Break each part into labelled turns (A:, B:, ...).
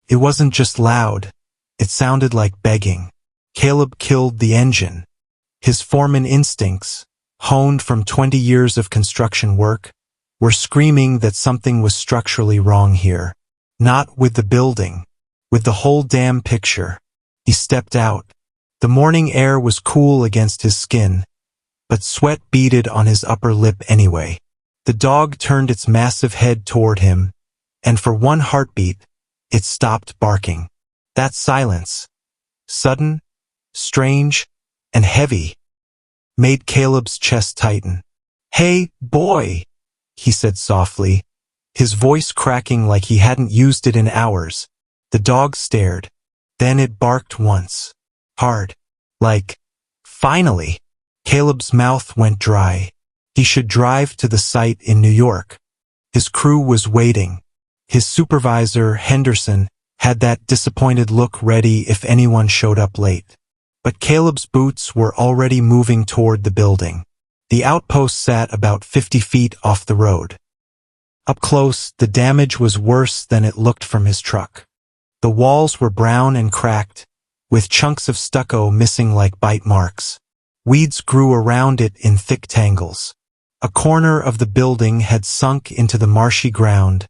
A: It wasn't just loud. It sounded like begging. Caleb killed the engine. His foreman instincts, honed from 20 years of construction work, were screaming that something was structurally wrong here. Not with the building, with the whole damn picture. He stepped out. The morning air was cool against his skin, but sweat beaded on his upper lip anyway. The dog turned its massive head toward him, and for one heartbeat, it stopped barking. That silence, sudden, strange, and heavy, made Caleb's chest tighten. "Hey, boy," he said softly, his voice cracking like he hadn't used it in hours. The dog stared. Then it barked once. Hard. Like, finally. Caleb's mouth went dry. He should drive to the site in New York. His crew was waiting. His supervisor, Henderson, had that disappointed look ready if anyone showed up late. But Caleb's boots were already moving toward the building. The outpost sat about 50 feet off the road. Up close, the damage was worse than it looked from his truck. The walls were brown and cracked, with chunks of stucco missing like bite marks. Weeds grew around it in thick tangles. A corner of the building had sunk into the marshy ground,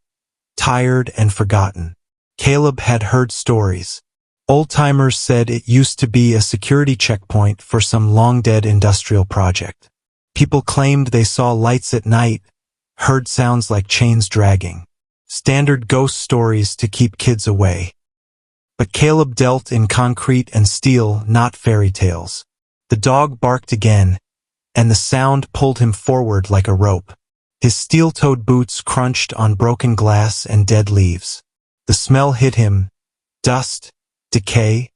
A: tired and forgotten. Caleb had heard stories. Old-timers said it used to be a security checkpoint for some long-dead industrial project. People claimed they saw lights at night, heard sounds like chains dragging. Standard ghost stories to keep kids away. But Caleb dealt in concrete and steel, not fairy tales. The dog barked again, and the sound pulled him forward like a rope. His steel-toed boots crunched on broken glass and dead leaves. The smell hit him, dust, decay,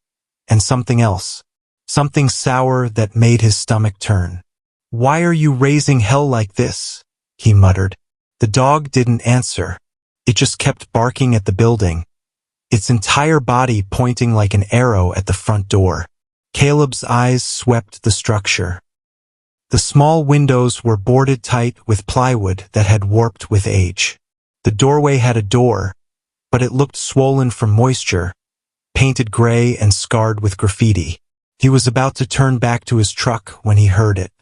A: and something else. Something sour that made his stomach turn. "Why are you raising hell like this?" he muttered. The dog didn't answer. It just kept barking at the building, its entire body pointing like an arrow at the front door. Caleb's eyes swept the structure. The small windows were boarded tight with plywood that had warped with age. The doorway had a door, but it looked swollen from moisture, painted gray and scarred with graffiti. He was about to turn back to his truck when he heard it.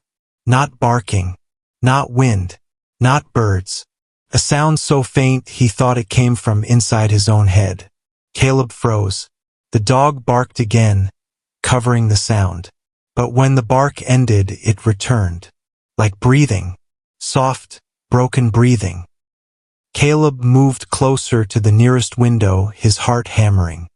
A: Not barking, not wind, not birds. A sound so faint he thought it came from inside his own head. Caleb froze. The dog barked again, covering the sound. But when the bark ended, it returned. Like breathing. Soft, broken breathing. Caleb moved closer to the nearest window, his heart hammering.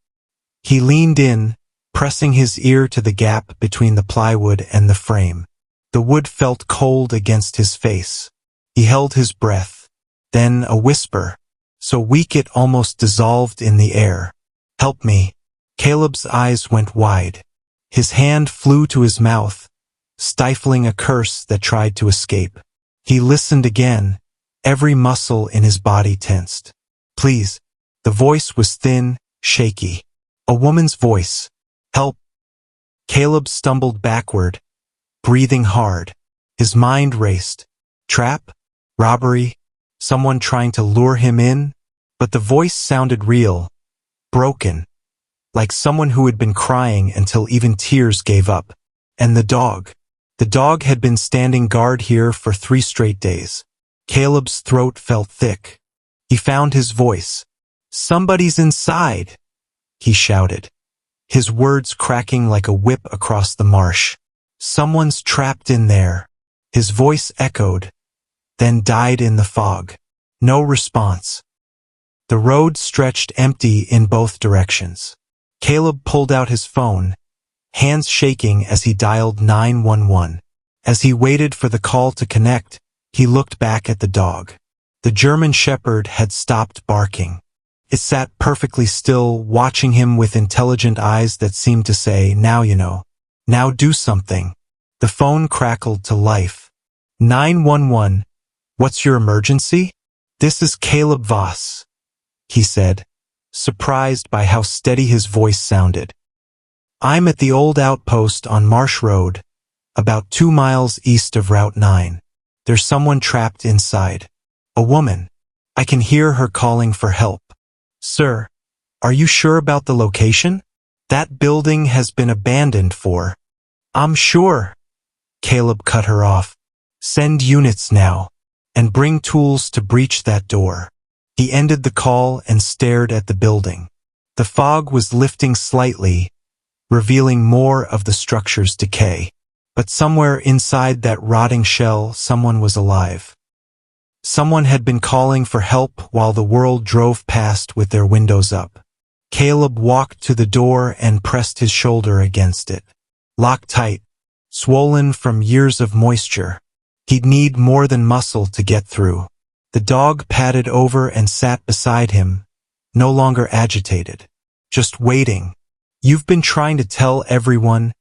A: He leaned in, pressing his ear to the gap between the plywood and the frame. The wood felt cold against his face. He held his breath. Then a whisper, so weak it almost dissolved in the air. "Help me." Caleb's eyes went wide. His hand flew to his mouth, stifling a curse that tried to escape. He listened again, every muscle in his body tensed. "Please." The voice was thin, shaky. A woman's voice. "Help." Caleb stumbled backward, breathing hard. His mind raced. Trap? Robbery? Someone trying to lure him in? But the voice sounded real, broken, like someone who had been crying until even tears gave up. And the dog. The dog had been standing guard here for 3 straight days. Caleb's throat felt thick. He found his voice. "Somebody's inside," he shouted, his words cracking like a whip across the marsh. "Someone's trapped in there." His voice echoed, then died in the fog. No response. The road stretched empty in both directions. Caleb pulled out his phone, hands shaking as he dialed 911. As he waited for the call to connect, he looked back at the dog. The German Shepherd had stopped barking. It sat perfectly still, watching him with intelligent eyes that seemed to say, "Now you know. Now do something." The phone crackled to life. 911, "What's your emergency?" "This is Caleb Voss," he said, surprised by how steady his voice sounded. "I'm at the old outpost on Marsh Road, about 2 miles east of Route 9. There's someone trapped inside. A woman. I can hear her calling for help." "Sir, Are you sure about the location? That building has been abandoned for. I'm sure. Caleb cut her off. Send units now, and bring tools to breach that door. He ended the call and stared at the building. The fog was lifting slightly, revealing more of the structure's decay. But somewhere inside that rotting shell, someone was alive. Someone had been calling for help while the world drove past with their windows up. Caleb walked to the door and pressed his shoulder against it. Locked tight, swollen from years of moisture. He'd need more than muscle to get through. The dog padded over and sat beside him, no longer agitated. Just waiting. You've been trying to tell everyone,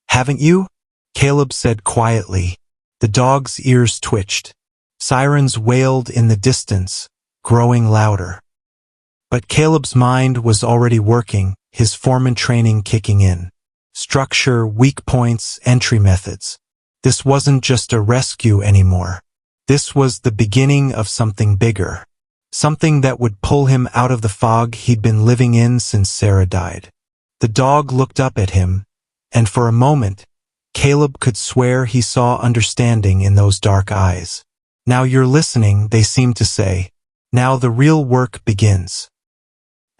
A: haven't you? Caleb said quietly. The dog's ears twitched. Sirens wailed in the distance, growing louder. But Caleb's mind was already working, his foreman training kicking in. Structure, weak points, entry methods. This wasn't just a rescue anymore. This was the beginning of something bigger. Something that would pull him out of the fog he'd been living in since Sarah died. The dog looked up at him, and for a moment, Caleb could swear he saw understanding in those dark eyes. Now you're listening, they seemed to say. Now the real work begins.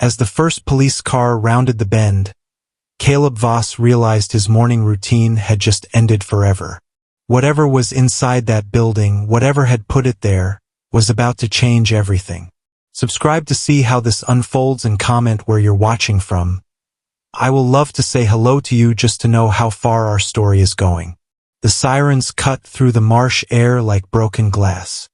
A: As the first police car rounded the bend, Caleb Voss realized his morning routine had just ended forever. Whatever was inside that building, whatever had put it there, was about to change everything. Subscribe to see how this unfolds and comment where you're watching from. I will love to say hello to you just to know how far our story is going. The sirens cut through the marsh air like broken glass.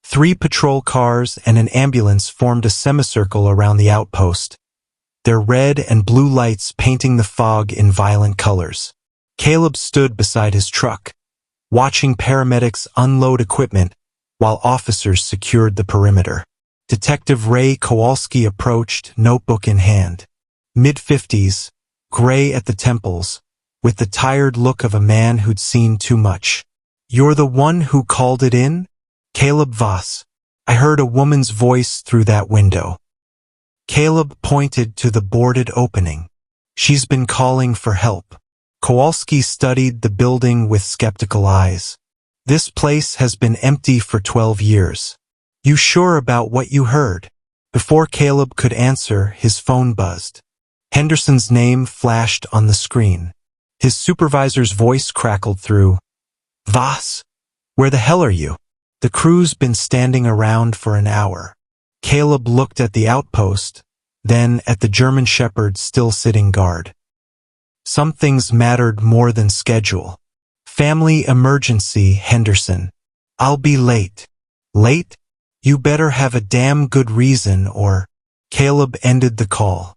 A: 3 patrol cars and an ambulance formed a semicircle around the outpost, their red and blue lights painting the fog in violent colors. Caleb stood beside his truck, watching paramedics unload equipment while officers secured the perimeter. Detective Ray Kowalski approached, notebook in hand. Mid-50s, gray at the temples, with the tired look of a man who'd seen too much. You're the one who called it in? Caleb Voss. I heard a woman's voice through that window. Caleb pointed to the boarded opening. She's been calling for help. Kowalski studied the building with skeptical eyes. This place has been empty for 12 years. You sure about what you heard? Before Caleb could answer, his phone buzzed. Henderson's name flashed on the screen. His supervisor's voice crackled through. Voss, where the hell are you? The crew's been standing around for an hour. Caleb looked at the outpost, then at the German shepherd still sitting guard. Some things mattered more than schedule. Family emergency, Henderson. I'll be late. Late? You better have a damn good reason or... Caleb ended the call.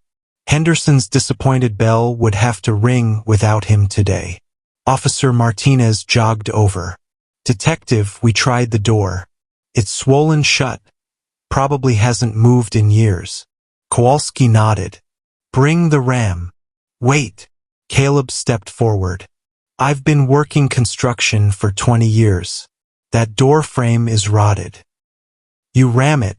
A: Henderson's disappointed bell would have to ring without him today. Officer Martinez jogged over. Detective, we tried the door. It's swollen shut. Probably hasn't moved in years. Kowalski nodded. Bring the ram. Wait. Caleb stepped forward. I've been working construction for 20 years. That door frame is rotted. You ram it.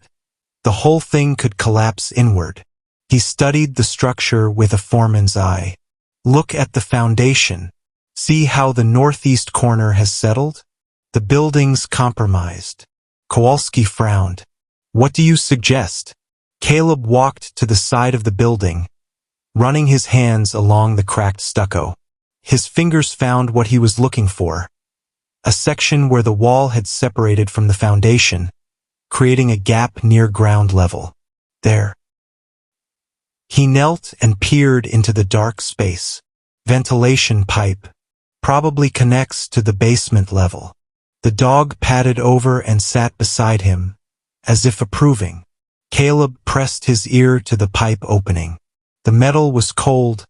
A: The whole thing could collapse inward. He studied the structure with a foreman's eye. Look at the foundation. See how the northeast corner has settled? The building's compromised. Kowalski frowned. What do you suggest? Caleb walked to the side of the building, running his hands along the cracked stucco. His fingers found what he was looking for. A section where the wall had separated from the foundation, creating a gap near ground level. There. He knelt and peered into the dark space. Ventilation pipe. Probably connects to the basement level. The dog padded over and sat beside him, as if approving. Caleb pressed his ear to the pipe opening. The metal was cold,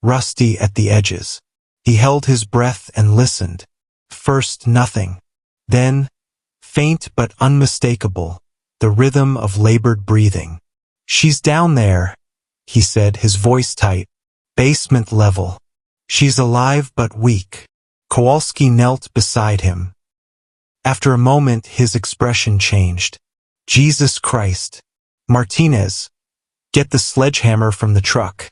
A: rusty at the edges. He held his breath and listened. First nothing. Then, faint but unmistakable, the rhythm of labored breathing. She's down there, he said, his voice tight. Basement level. She's alive but weak. Kowalski knelt beside him. After a moment, his expression changed. Jesus Christ. Martinez. Get the sledgehammer from the truck.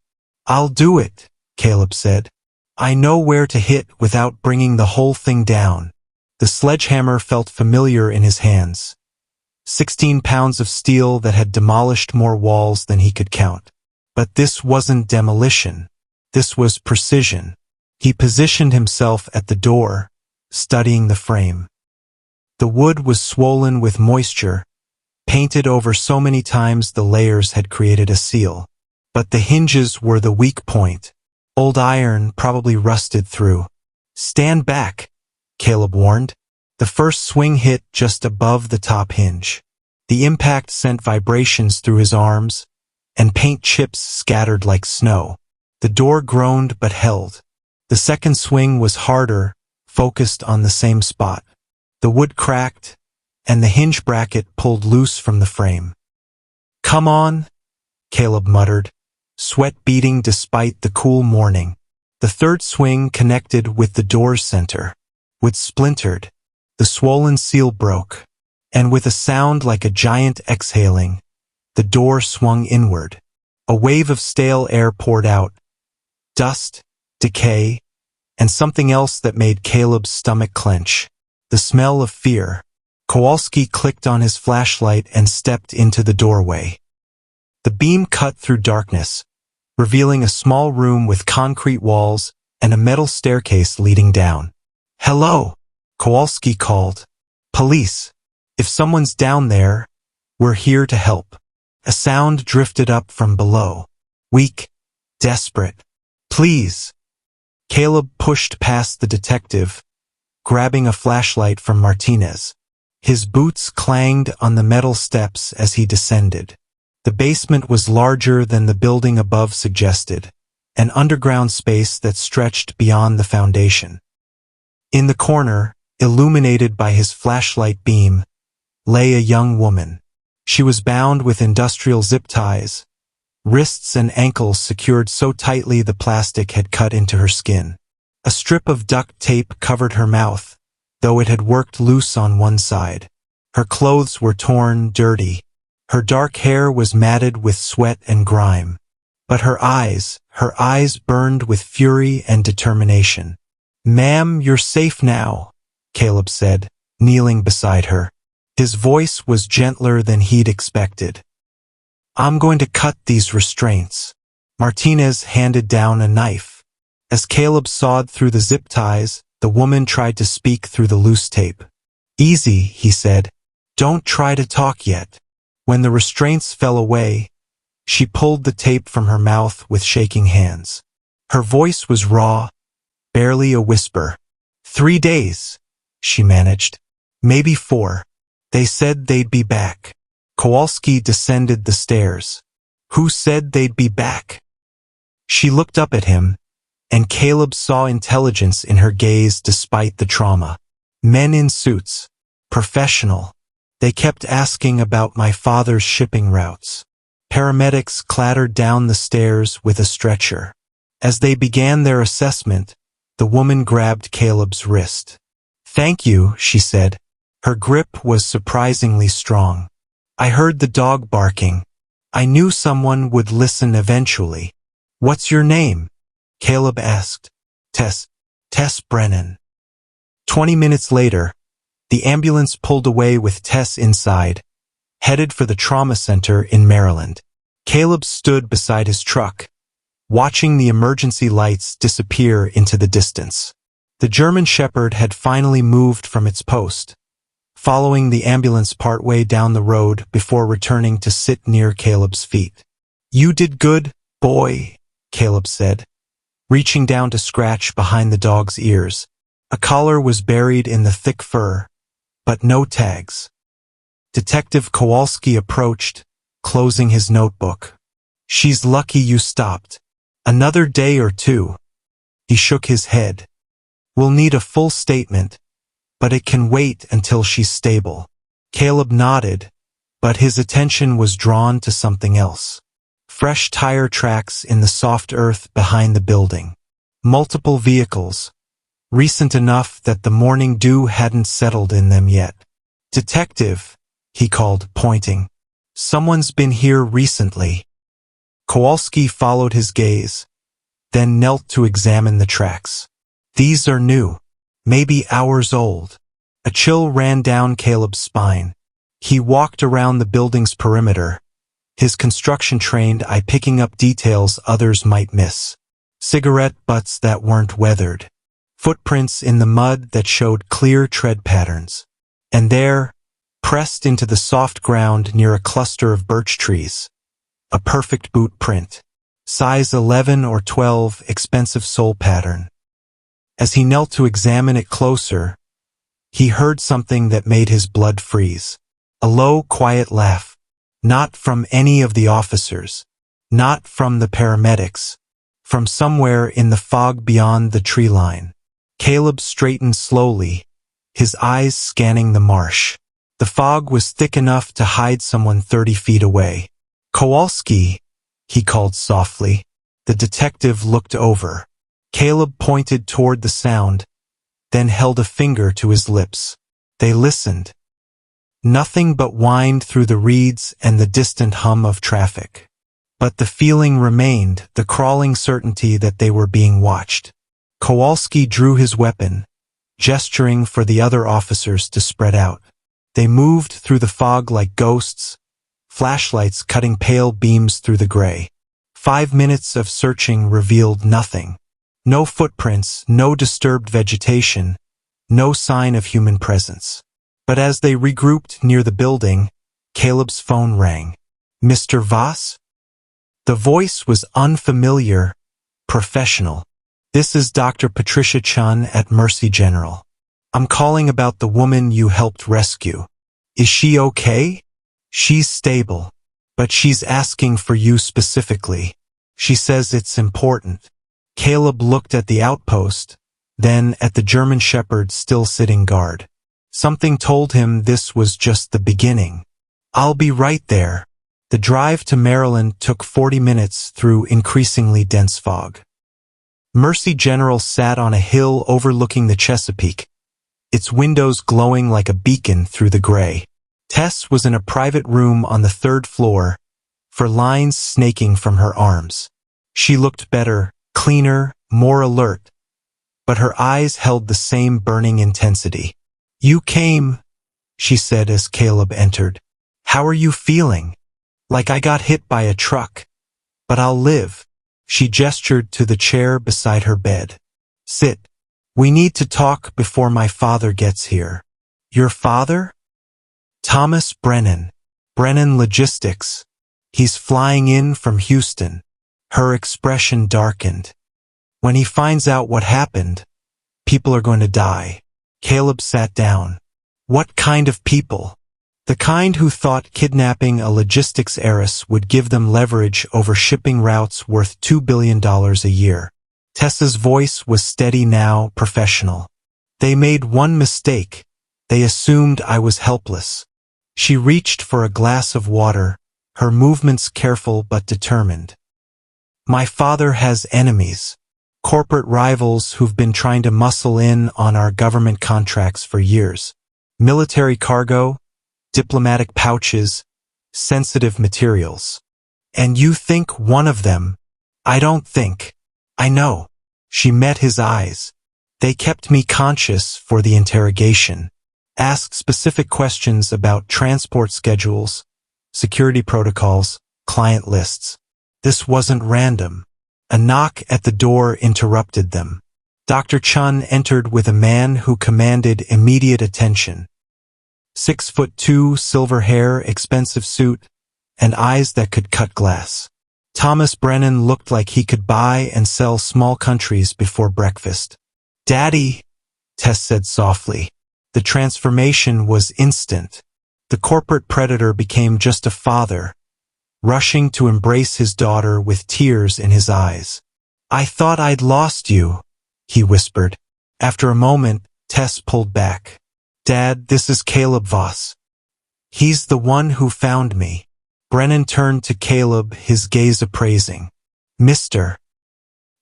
A: I'll do it, Caleb said. I know where to hit without bringing the whole thing down. The sledgehammer felt familiar in his hands. 16 pounds of steel that had demolished more walls than he could count. But this wasn't demolition. This was precision. He positioned himself at the door, studying the frame. The wood was swollen with moisture, painted over so many times the layers had created a seal. But the hinges were the weak point. Old iron probably rusted through. Stand back, Caleb warned. The first swing hit just above the top hinge. The impact sent vibrations through his arms, and paint chips scattered like snow. The door groaned but held. The second swing was harder, focused on the same spot. The wood cracked, and the hinge bracket pulled loose from the frame. Come on, Caleb muttered, sweat beading despite the cool morning. The third swing connected with the door's center. Wood splintered. The swollen seal broke. And with a sound like a giant exhaling, the door swung inward. A wave of stale air poured out. Dust, decay, and something else that made Caleb's stomach clench. The smell of fear. Kowalski clicked on his flashlight and stepped into the doorway. The beam cut through darkness, revealing a small room with concrete walls and a metal staircase leading down. Hello, Kowalski called. Police. If someone's down there, we're here to help. A sound drifted up from below. Weak, desperate. Please. Caleb pushed past the detective, grabbing a flashlight from Martinez. His boots clanged on the metal steps as he descended. The basement was larger than the building above suggested, an underground space that stretched beyond the foundation. In the corner, illuminated by his flashlight beam, lay a young woman. She was bound with industrial zip ties, wrists and ankles secured so tightly the plastic had cut into her skin. A strip of duct tape covered her mouth, though it had worked loose on one side. Her clothes were torn, dirty. Her dark hair was matted with sweat and grime. But her eyes burned with fury and determination. Ma'am, you're safe now, Caleb said, kneeling beside her. His voice was gentler than he'd expected. I'm going to cut these restraints. Martinez handed down a knife. As Caleb sawed through the zip ties, the woman tried to speak through the loose tape. Easy, he said. Don't try to talk yet. When the restraints fell away, she pulled the tape from her mouth with shaking hands. Her voice was raw, barely a whisper. 3 days, she managed. Maybe 4. They said they'd be back. Kowalski descended the stairs. Who said they'd be back? She looked up at him, and Caleb saw intelligence in her gaze despite the trauma. Men in suits. Professional. They kept asking about my father's shipping routes. Paramedics clattered down the stairs with a stretcher. As they began their assessment, the woman grabbed Caleb's wrist. Thank you, she said. Her grip was surprisingly strong. I heard the dog barking. I knew someone would listen eventually. What's your name? Caleb asked. Tess Brennan. 20 minutes later, the ambulance pulled away with Tess inside, headed for the trauma center in Maryland. Caleb stood beside his truck, watching the emergency lights disappear into the distance. The German Shepherd had finally moved from its post, following the ambulance partway down the road before returning to sit near Caleb's feet. You did good, boy, Caleb said, reaching down to scratch behind the dog's ears. A collar was buried in the thick fur, but no tags. Detective Kowalski approached, closing his notebook. She's lucky you stopped. Another day or 2. He shook his head. We'll need a full statement, but it can wait until she's stable. Caleb nodded, but his attention was drawn to something else. Fresh tire tracks in the soft earth behind the building. Multiple vehicles, recent enough that the morning dew hadn't settled in them yet. Detective, he called, pointing. Someone's been here recently. Kowalski followed his gaze, then knelt to examine the tracks. These are new, maybe hours old. A chill ran down Caleb's spine. He walked around the building's perimeter, his construction-trained eye picking up details others might miss. Cigarette butts that weren't weathered. Footprints in the mud that showed clear tread patterns. And there, pressed into the soft ground near a cluster of birch trees, a perfect boot print. Size 11 or 12, expensive sole pattern. As he knelt to examine it closer, he heard something that made his blood freeze. A low, quiet laugh. Not from any of the officers. Not from the paramedics. From somewhere in the fog beyond the tree line. Caleb straightened slowly, his eyes scanning the marsh. The fog was thick enough to hide someone 30 feet away. Kowalski, he called softly. The detective looked over. Caleb pointed toward the sound, then held a finger to his lips. They listened. Nothing but whined through the reeds and the distant hum of traffic. But the feeling remained, the crawling certainty that they were being watched. Kowalski drew his weapon, gesturing for the other officers to spread out. They moved through the fog like ghosts, flashlights cutting pale beams through the gray. 5 minutes of searching revealed nothing. No footprints, no disturbed vegetation, no sign of human presence. But as they regrouped near the building, Caleb's phone rang. Mr. Voss? The voice was unfamiliar, professional. This is Dr. Patricia Chun at Mercy General. I'm calling about the woman you helped rescue. Is she okay? She's stable, but she's asking for you specifically. She says it's important. Caleb looked at the outpost, then at the German shepherd still sitting guard. Something told him this was just the beginning. I'll be right there. The drive to Maryland took 40 minutes through increasingly dense fog. Mercy General sat on a hill overlooking the Chesapeake, its windows glowing like a beacon through the gray. Tess was in a private room on the 3rd floor, for lines snaking from her arms. She looked better, cleaner, more alert, but her eyes held the same burning intensity. You came, she said as Caleb entered. How are you feeling? Like I got hit by a truck, but I'll live. She gestured to the chair beside her bed. Sit. We need to talk before my father gets here. Your father? Thomas Brennan. Brennan Logistics. He's flying in from Houston. Her expression darkened. When he finds out what happened, people are going to die. Caleb sat down. What kind of people? The kind who thought kidnapping a logistics heiress would give them leverage over shipping routes worth $2 billion a year. Tessa's voice was steady now, professional. They made one mistake. They assumed I was helpless. She reached for a glass of water, her movements careful but determined. My father has enemies. Corporate rivals who've been trying to muscle in on our government contracts for years. Military cargo, diplomatic pouches, sensitive materials. And you think one of them? I don't think. I know. She met his eyes. They kept me conscious for the interrogation. Asked specific questions about transport schedules, security protocols, client lists. This wasn't random. A knock at the door interrupted them. Dr. Chun entered with a man who commanded immediate attention. 6'2", silver hair, expensive suit, and eyes that could cut glass. Thomas Brennan looked like he could buy and sell small countries before breakfast. Daddy, Tess said softly. The transformation was instant. The corporate predator became just a father, rushing to embrace his daughter with tears in his eyes. I thought I'd lost you, he whispered. After a moment, Tess pulled back. Dad, this is Caleb Voss. He's the one who found me. Brennan turned to Caleb, his gaze appraising. Mr.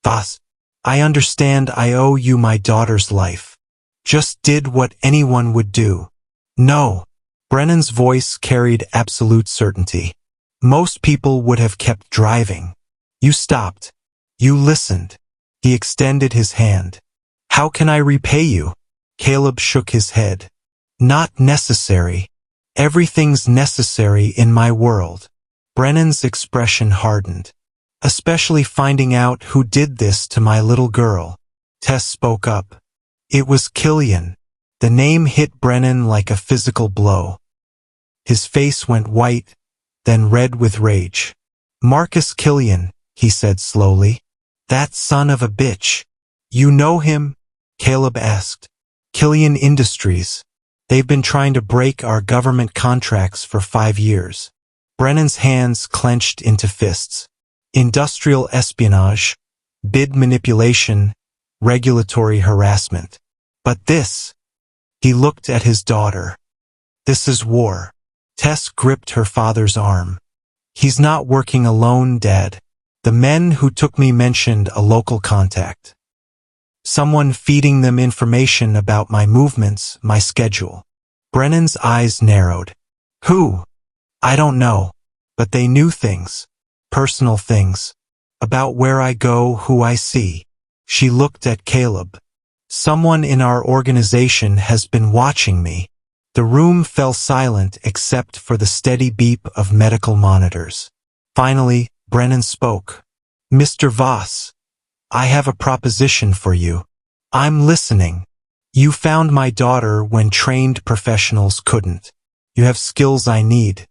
A: Voss, I understand I owe you my daughter's life. Just did what anyone would do. No. Brennan's voice carried absolute certainty. Most people would have kept driving. You stopped. You listened. He extended his hand. How can I repay you? Caleb shook his head. Not necessary. Everything's necessary in my world. Brennan's expression hardened. Especially finding out who did this to my little girl. Tess spoke up. It was Killian. The name hit Brennan like a physical blow. His face went white, then red with rage. Marcus Killian, he said slowly. That son of a bitch. You know him? Caleb asked. Killian Industries. They've been trying to break our government contracts for 5 years. Brennan's hands clenched into fists. Industrial espionage, bid manipulation, regulatory harassment. But this, he looked at his daughter. This is war. Tess gripped her father's arm. He's not working alone, Dad. The men who took me mentioned a local contact. Someone feeding them information about my movements, my schedule. Brennan's eyes narrowed. Who? I don't know. But they knew things. Personal things. About where I go, who I see. She looked at Caleb. Someone in our organization has been watching me. The room fell silent except for the steady beep of medical monitors. Finally, Brennan spoke. Mr. Voss, I have a proposition for you. I'm listening. You found my daughter when trained professionals couldn't. You have skills I need.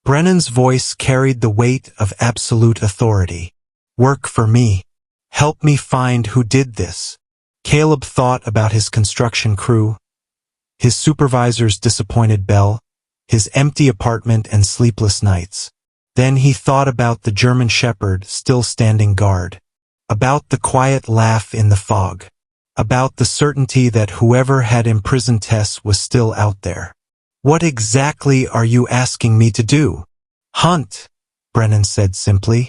A: Brennan's voice carried the weight of absolute authority. Work for me. Help me find who did this. Caleb thought about his construction crew, his supervisor's disappointed bell, his empty apartment and sleepless nights. Then he thought about the German shepherd still standing guard, about the quiet laugh in the fog, about the certainty that whoever had imprisoned Tess was still out there. What exactly are you asking me to do? Hunt, Brennan said simply.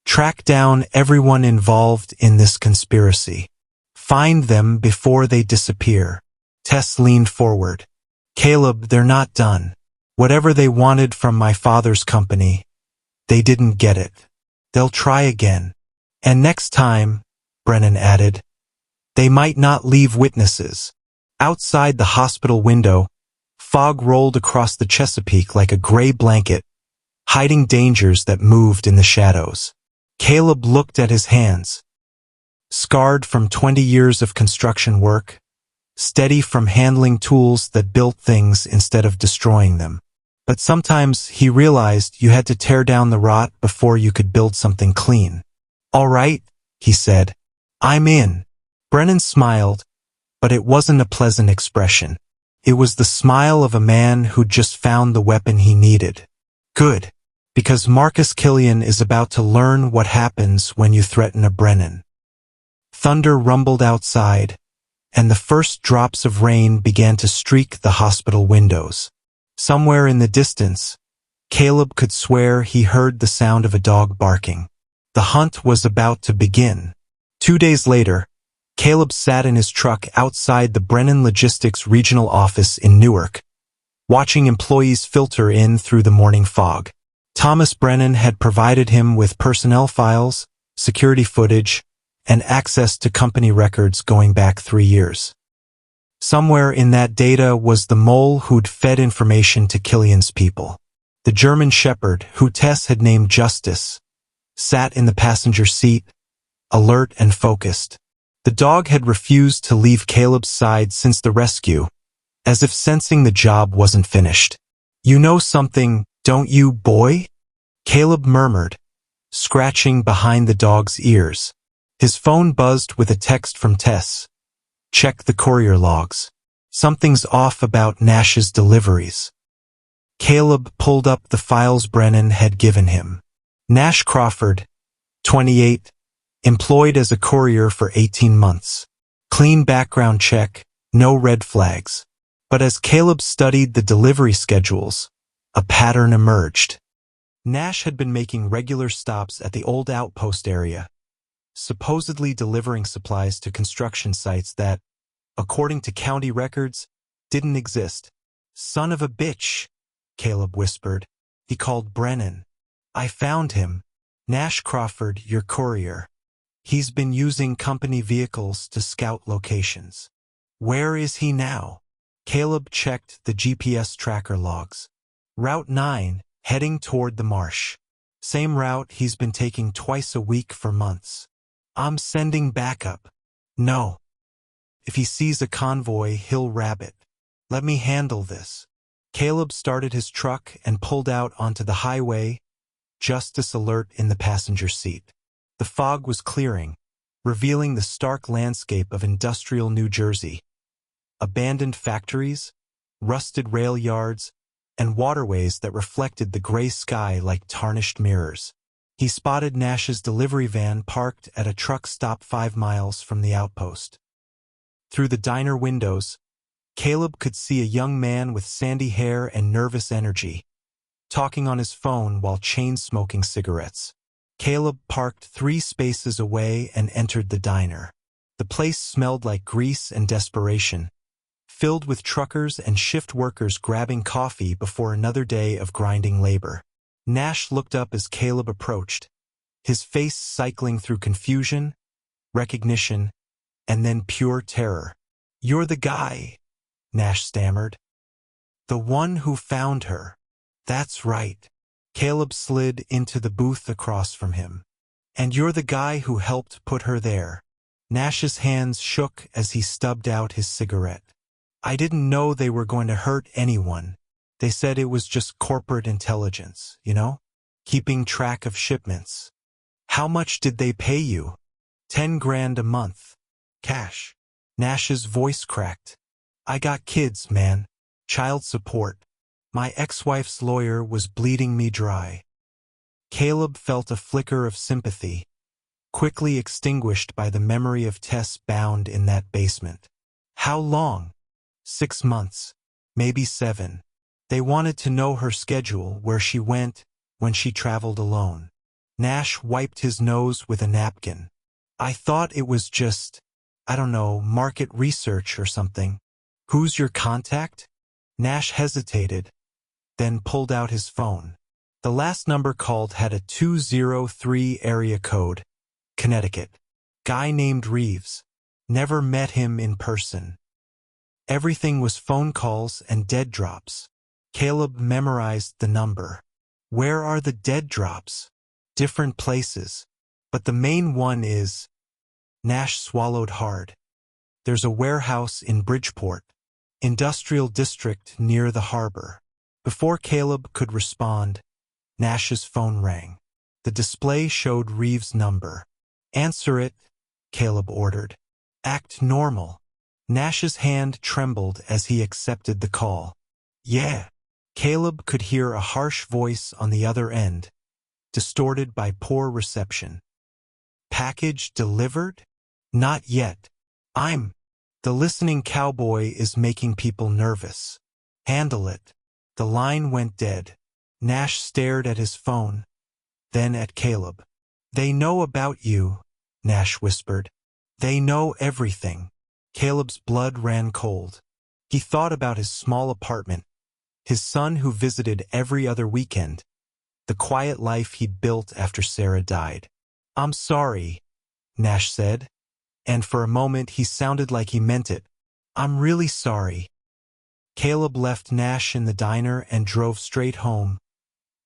A: Track down everyone involved in this conspiracy. Find them before they disappear. Tess leaned forward. Caleb, they're not done. Whatever they wanted from my father's company, they didn't get it. They'll try again. And next time, Brennan added, they might not leave witnesses. Outside the hospital window, fog rolled across the Chesapeake like a gray blanket, hiding dangers that moved in the shadows. Caleb looked at his hands. Scarred from 20 years of construction work, steady from handling tools that built things instead of destroying them. But sometimes he realized you had to tear down the rot before you could build something clean. All right, he said. I'm in. Brennan smiled, but it wasn't a pleasant expression. It was the smile of a man who'd just found the weapon he needed. Good, because Marcus Killian is about to learn what happens when you threaten a Brennan. Thunder rumbled outside, and the first drops of rain began to streak the hospital windows. Somewhere in the distance, Caleb could swear he heard the sound of a dog barking. The hunt was about to begin. 2 days later, Caleb sat in his truck outside the Brennan Logistics regional office in Newark, watching employees filter in through the morning fog. Thomas Brennan had provided him with personnel files, security footage, and access to company records going back 3 years. Somewhere in that data was the mole who'd fed information to Killian's people. The German shepherd, who Tess had named Justice, sat in the passenger seat, alert and focused. The dog had refused to leave Caleb's side since the rescue, as if sensing the job wasn't finished. You know something, don't you, boy? Caleb murmured, scratching behind the dog's ears. His phone buzzed with a text from Tess. Check the courier logs. Something's off about Nash's deliveries. Caleb pulled up the files Brennan had given him. Nash Crawford, 28, employed as a courier for 18 months. Clean background check, no red flags. But as Caleb studied the delivery schedules, a pattern emerged. Nash had been making regular stops at the old outpost area, supposedly delivering supplies to construction sites that, according to county records, didn't exist. Son of a bitch, Caleb whispered. He called Brennan. I found him. Nash Crawford, your courier. He's been using company vehicles to scout locations. Where is he now? Caleb checked the GPS tracker logs. Route 9, heading toward the marsh. Same route he's been taking twice a week for months. I'm sending backup. No. If he sees a convoy, he'll rab it. Let me handle this. Caleb started his truck and pulled out onto the highway, Justice alert in the passenger seat. The fog was clearing, revealing the stark landscape of industrial New Jersey. Abandoned factories, rusted rail yards, and waterways that reflected the gray sky like tarnished mirrors. He spotted Nash's delivery van parked at a truck stop 5 miles from the outpost. Through the diner windows, Caleb could see a young man with sandy hair and nervous energy, talking on his phone while chain-smoking cigarettes. Caleb parked 3 spaces away and entered the diner. The place smelled like grease and desperation, filled with truckers and shift workers grabbing coffee before another day of grinding labor. Nash looked up as Caleb approached, his face cycling through confusion, recognition, and then pure terror. "You're the guy," Nash stammered. "The one who found her." "That's right." Caleb slid into the booth across from him. "And you're the guy who helped put her there." Nash's hands shook as he stubbed out his cigarette. "I didn't know they were going to hurt anyone. They said it was just corporate intelligence, you know? Keeping track of shipments." "How much did they pay you?" "10 grand a month. Cash." Nash's voice cracked. "I got kids, man. Child support. My ex-wife's lawyer was bleeding me dry." Caleb felt a flicker of sympathy, quickly extinguished by the memory of Tess bound in that basement. "How long?" 6 months, maybe 7. They wanted to know her schedule, where she went when she traveled alone. Nash wiped his nose with a napkin. "I thought it was just, I don't know, market research or something." "Who's your contact?" Nash hesitated, then pulled out his phone. The last number called had a 203 area code, Connecticut. Guy named Reeves. Never met him in person. Everything was phone calls and dead drops. Caleb memorized the number. "Where are the dead drops?" "Different places. But the main one is—" Nash swallowed hard. "There's a warehouse in Bridgeport, industrial district near the harbor." Before Caleb could respond, Nash's phone rang. The display showed Reeves' number. "Answer it," Caleb ordered. "Act normal." Nash's hand trembled as he accepted the call. "Yeah." Caleb could hear a harsh voice on the other end, distorted by poor reception. "Package delivered?" "Not yet. I'm—" "The listening cowboy is making people nervous. Handle it." The line went dead. Nash stared at his phone, then at Caleb. "They know about you," Nash whispered. "They know everything." Caleb's blood ran cold. He thought about his small apartment, his son who visited every other weekend, the quiet life he'd built after Sarah died. "I'm sorry," Nash said, and for a moment he sounded like he meant it. "I'm really sorry." Caleb left Nash in the diner and drove straight home,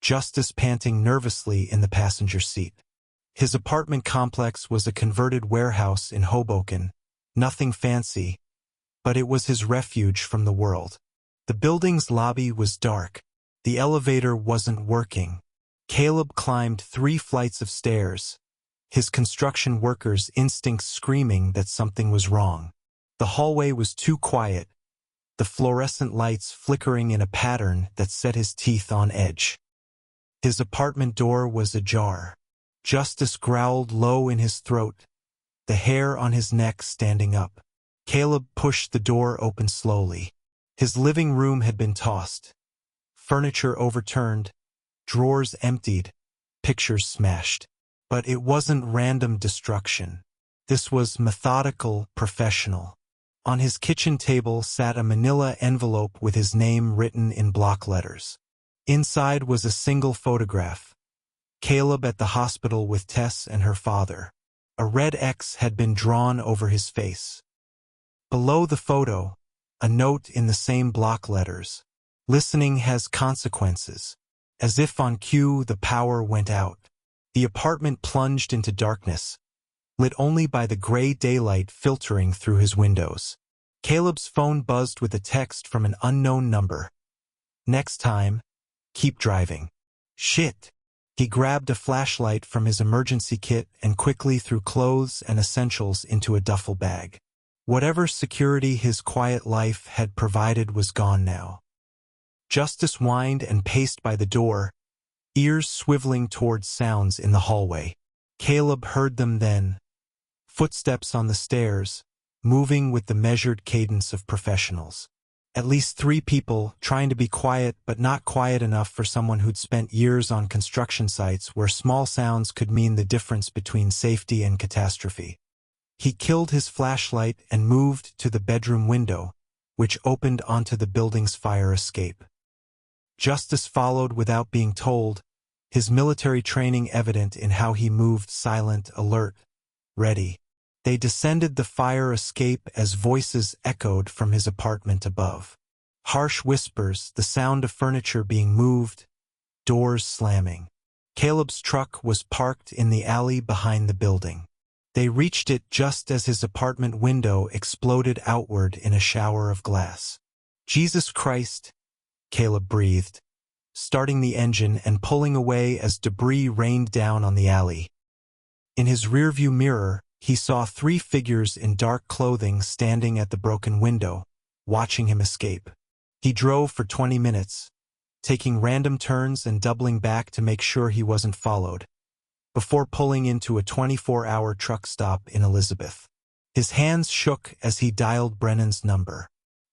A: Justice panting nervously in the passenger seat. His apartment complex was a converted warehouse in Hoboken, nothing fancy, but it was his refuge from the world. The building's lobby was dark. The elevator wasn't working. Caleb climbed 3 flights of stairs, his construction workers' instincts screaming that something was wrong. The hallway was too quiet, the fluorescent lights flickering in a pattern that set his teeth on edge. His apartment door was ajar. Justice growled low in his throat, the hair on his neck standing up. Caleb pushed the door open slowly. His living room had been tossed. Furniture overturned, drawers emptied, pictures smashed. But it wasn't random destruction. This was methodical, professional. On his kitchen table sat a manila envelope with his name written in block letters. Inside was a single photograph, Caleb at the hospital with Tess and her father. A red X had been drawn over his face. Below the photo, a note in the same block letters. Listening has consequences. As if on cue, the power went out. The apartment plunged into darkness, lit only by the gray daylight filtering through his windows. Caleb's phone buzzed with a text from an unknown number. Next time, keep driving. Shit. He grabbed a flashlight from his emergency kit and quickly threw clothes and essentials into a duffel bag. Whatever security his quiet life had provided was gone now. Justice whined and paced by the door, ears swiveling towards sounds in the hallway. Caleb heard them then. Footsteps on the stairs, moving with the measured cadence of professionals. At least 3 people trying to be quiet but not quiet enough for someone who'd spent years on construction sites where small sounds could mean the difference between safety and catastrophe. He killed his flashlight and moved to the bedroom window, which opened onto the building's fire escape. Justice followed without being told, his military training evident in how he moved silent, alert, ready. They descended the fire escape as voices echoed from his apartment above. Harsh whispers, the sound of furniture being moved, doors slamming. Caleb's truck was parked in the alley behind the building. They reached it just as his apartment window exploded outward in a shower of glass. Jesus Christ, Caleb breathed, starting the engine and pulling away as debris rained down on the alley. In his rearview mirror, he saw 3 figures in dark clothing standing at the broken window, watching him escape. He drove for 20 minutes, taking random turns and doubling back to make sure he wasn't followed, before pulling into a 24-hour truck stop in Elizabeth. His hands shook as he dialed Brennan's number.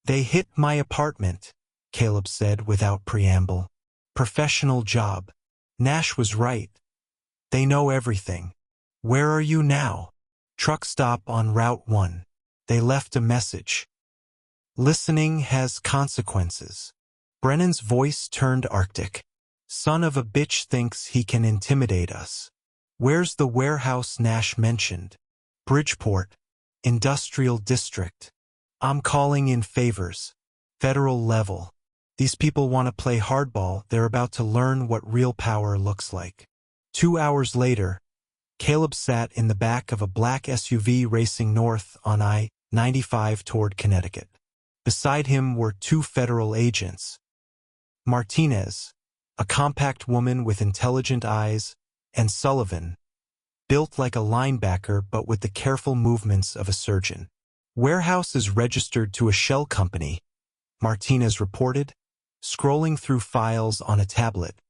A: "They hit my apartment," Caleb said without preamble. "Professional job." Nash was right. "They know everything." "Where are you now?" "Truck stop on Route 1. They left a message." Listening has consequences. Brennan's voice turned arctic. "Son of a bitch thinks he can intimidate us." "Where's the warehouse Nash mentioned?" "Bridgeport. Industrial District." "I'm calling in favors. Federal level. These people want to play hardball. They're about to learn what real power looks like." 2 hours later, Caleb sat in the back of a black SUV racing north on I-95 toward Connecticut. Beside him were 2 federal agents. Martinez, a compact woman with intelligent eyes, and Sullivan, built like a linebacker but with the careful movements of a surgeon. "Warehouse is registered to a shell company," Martinez reported, scrolling through files on a tablet.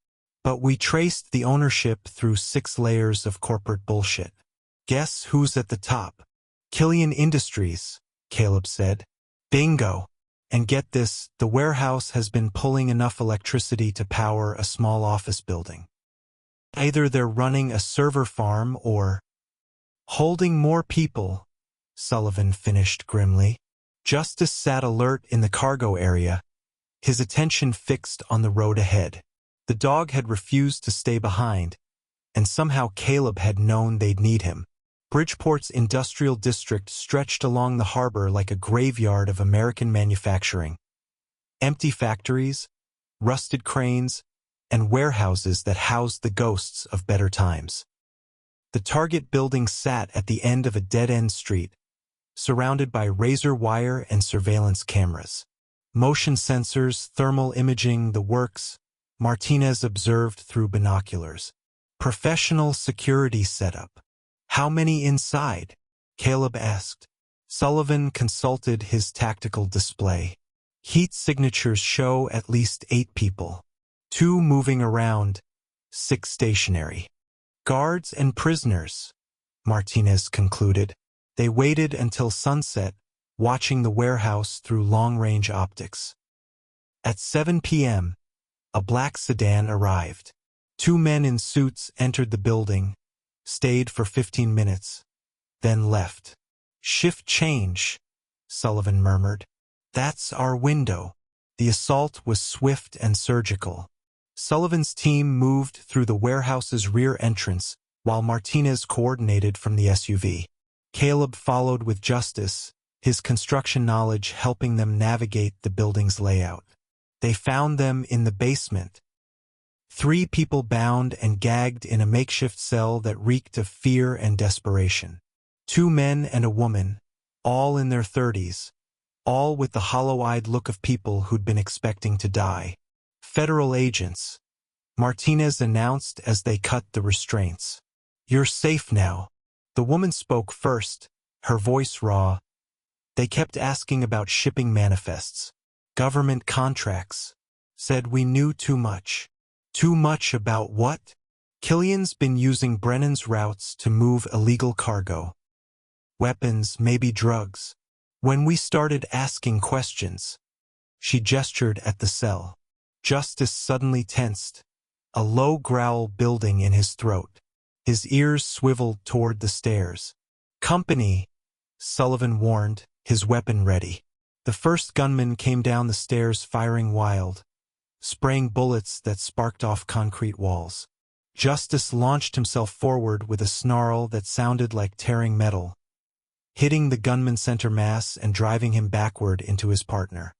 A: "But we traced the ownership through 6 layers of corporate bullshit. Guess who's at the top?" "Killian Industries," Caleb said. "Bingo. And get this, the warehouse has been pulling enough electricity to power a small office building. Either they're running a server farm or holding more people," Sullivan finished grimly. Justice sat alert in the cargo area, his attention fixed on the road ahead. The dog had refused to stay behind, and somehow Caleb had known they'd need him. Bridgeport's industrial district stretched along the harbor like a graveyard of American manufacturing. Empty factories, rusted cranes, and warehouses that housed the ghosts of better times. The Target building sat at the end of a dead-end street, surrounded by razor wire and surveillance cameras. Motion sensors, thermal imaging, the works, Martinez observed through binoculars. Professional security setup. "How many inside?" Caleb asked. Sullivan consulted his tactical display. "Heat signatures show at least 8 people. 2 moving around, 6 stationary. Guards and prisoners," Martinez concluded. They waited until sunset, watching the warehouse through long-range optics. At 7 p.m., a black sedan arrived. 2 men in suits entered the building, stayed for 15 minutes, then left. "Shift change," Sullivan murmured. "That's our window." The assault was swift and surgical. Sullivan's team moved through the warehouse's rear entrance, while Martinez coordinated from the SUV. Caleb followed with Justice, his construction knowledge helping them navigate the building's layout. They found them in the basement. 3 people bound and gagged in a makeshift cell that reeked of fear and desperation. 2 men and a woman, all in their 30s, all with the hollow-eyed look of people who'd been expecting to die. Federal agents, Martinez announced as they cut the restraints. "You're safe now." The woman spoke first, her voice raw. "They kept asking about shipping manifests, government contracts. Said we knew too much." "Too much about what?" "Killian's been using Brennan's routes to move illegal cargo. Weapons, maybe drugs. When we started asking questions." She gestured at the cell. Justice suddenly tensed, a low growl building in his throat. His ears swiveled toward the stairs. "Company," Sullivan warned, his weapon ready. The first gunman came down the stairs firing wild, spraying bullets that sparked off concrete walls. Justice launched himself forward with a snarl that sounded like tearing metal, hitting the gunman's center mass and driving him backward into his partner.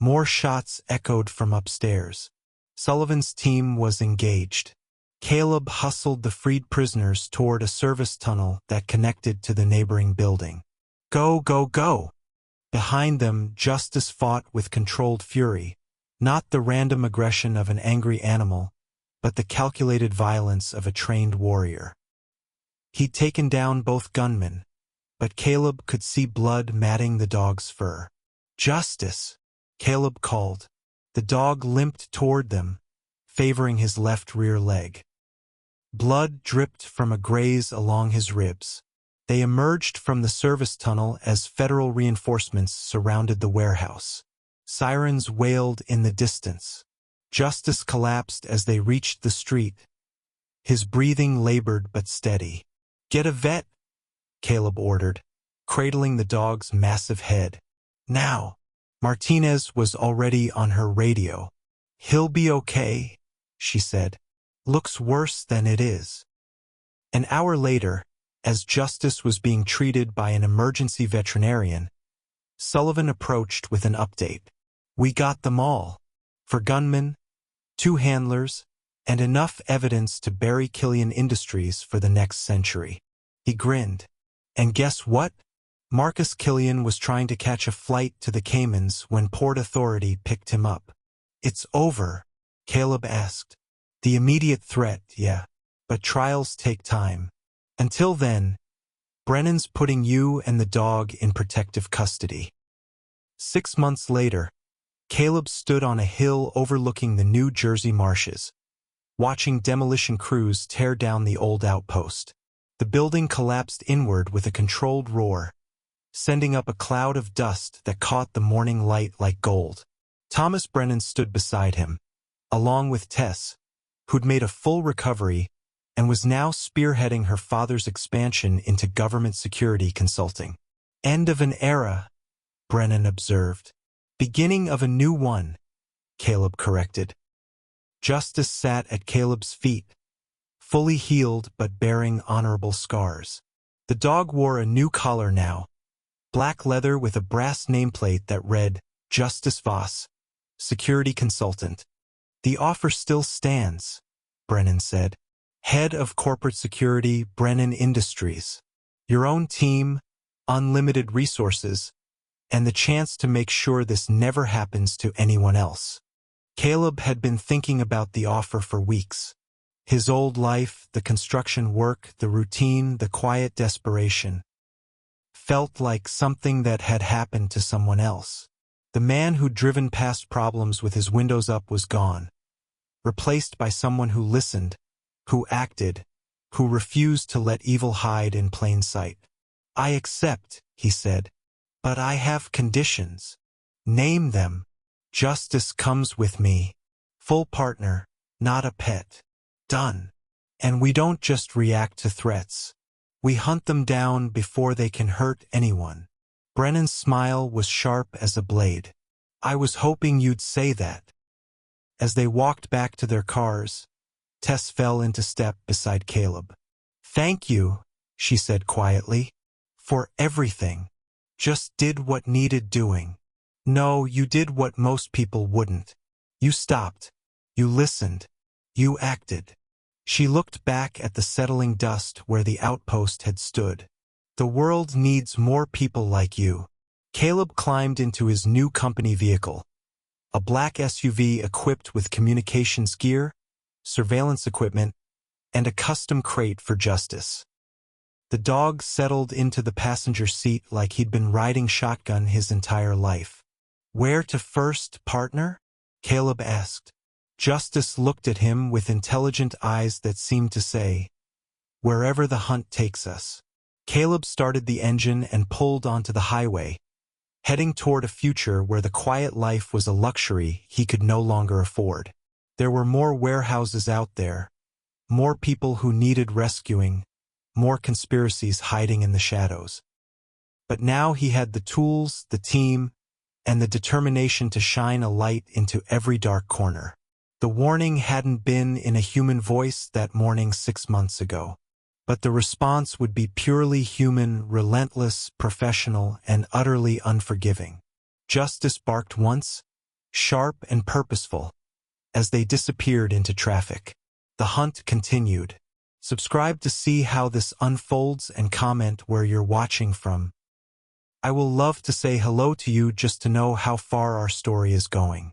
A: More shots echoed from upstairs. Sullivan's team was engaged. Caleb hustled the freed prisoners toward a service tunnel that connected to the neighboring building. "Go, go, go!" Behind them, Justice fought with controlled fury, not the random aggression of an angry animal, but the calculated violence of a trained warrior. He'd taken down both gunmen, but Caleb could see blood matting the dog's fur. "Justice!" Caleb called. The dog limped toward them, favoring his left rear leg. Blood dripped from a graze along his ribs. They emerged from the service tunnel as federal reinforcements surrounded the warehouse. Sirens wailed in the distance. Justice collapsed as they reached the street, his breathing labored but steady. "Get a vet," Caleb ordered, cradling the dog's massive head. "Now!" Martinez was already on her radio. "He'll be okay," she said. "Looks worse than it is." An hour later, as Justice was being treated by an emergency veterinarian, Sullivan approached with an update. "We got them all. 4 gunmen, 2 handlers, and enough evidence to bury Killian Industries for the next century." He grinned. "And guess what? Marcus Killian was trying to catch a flight to the Caymans when Port Authority picked him up." "It's over?" Caleb asked. "The immediate threat, yeah. But trials take time. Until then, Brennan's putting you and the dog in protective custody." 6 months later, Caleb stood on a hill overlooking the New Jersey marshes, watching demolition crews tear down the old outpost. The building collapsed inward with a controlled roar, sending up a cloud of dust that caught the morning light like gold. Thomas Brennan stood beside him, along with Tess, who'd made a full recovery and was now spearheading her father's expansion into government security consulting. "End of an era," Brennan observed. "Beginning of a new one," Caleb corrected. Justice sat at Caleb's feet, fully healed but bearing honorable scars. The dog wore a new collar now, black leather with a brass nameplate that read, "Justice Voss, Security Consultant." "The offer still stands," Brennan said. "Head of Corporate Security, Brennan Industries. Your own team, unlimited resources, and the chance to make sure this never happens to anyone else." Caleb had been thinking about the offer for weeks. His old life, the construction work, the routine, the quiet desperation, felt like something that had happened to someone else. The man who'd driven past problems with his windows up was gone, replaced by someone who listened, who acted, who refused to let evil hide in plain sight. "I accept," he said, "but I have conditions." "Name them." "Justice comes with me. Full partner, not a pet." "Done. And we don't just react to threats. We hunt them down before they can hurt anyone." Brennan's smile was sharp as a blade. "I was hoping you'd say that." As they walked back to their cars, Tess fell into step beside Caleb. "Thank you," she said quietly, "for everything. Just did what needed doing. No, you did what most people wouldn't. You stopped. You listened. You acted." She looked back at the settling dust where the outpost had stood. "The world needs more people like you." Caleb climbed into his new company vehicle, a black SUV equipped with communications gear, surveillance equipment, and a custom crate for justice. The dog settled into the passenger seat like he'd been riding shotgun his entire life. "Where to first, partner?" Caleb asked. Justice looked at him with intelligent eyes that seemed to say, "Wherever the hunt takes us." Caleb started the engine and pulled onto the highway, heading toward a future where the quiet life was a luxury he could no longer afford. There were more warehouses out there, more people who needed rescuing, more conspiracies hiding in the shadows. But now he had the tools, the team, and the determination to shine a light into every dark corner. The warning hadn't been in a human voice that morning 6 months ago. But the response would be purely human, relentless, professional, and utterly unforgiving. Justice barked once, sharp and purposeful, as they disappeared into traffic. The hunt continued. Subscribe to see how this unfolds and comment where you're watching from. I will love to say hello to you just to know how far our story is going.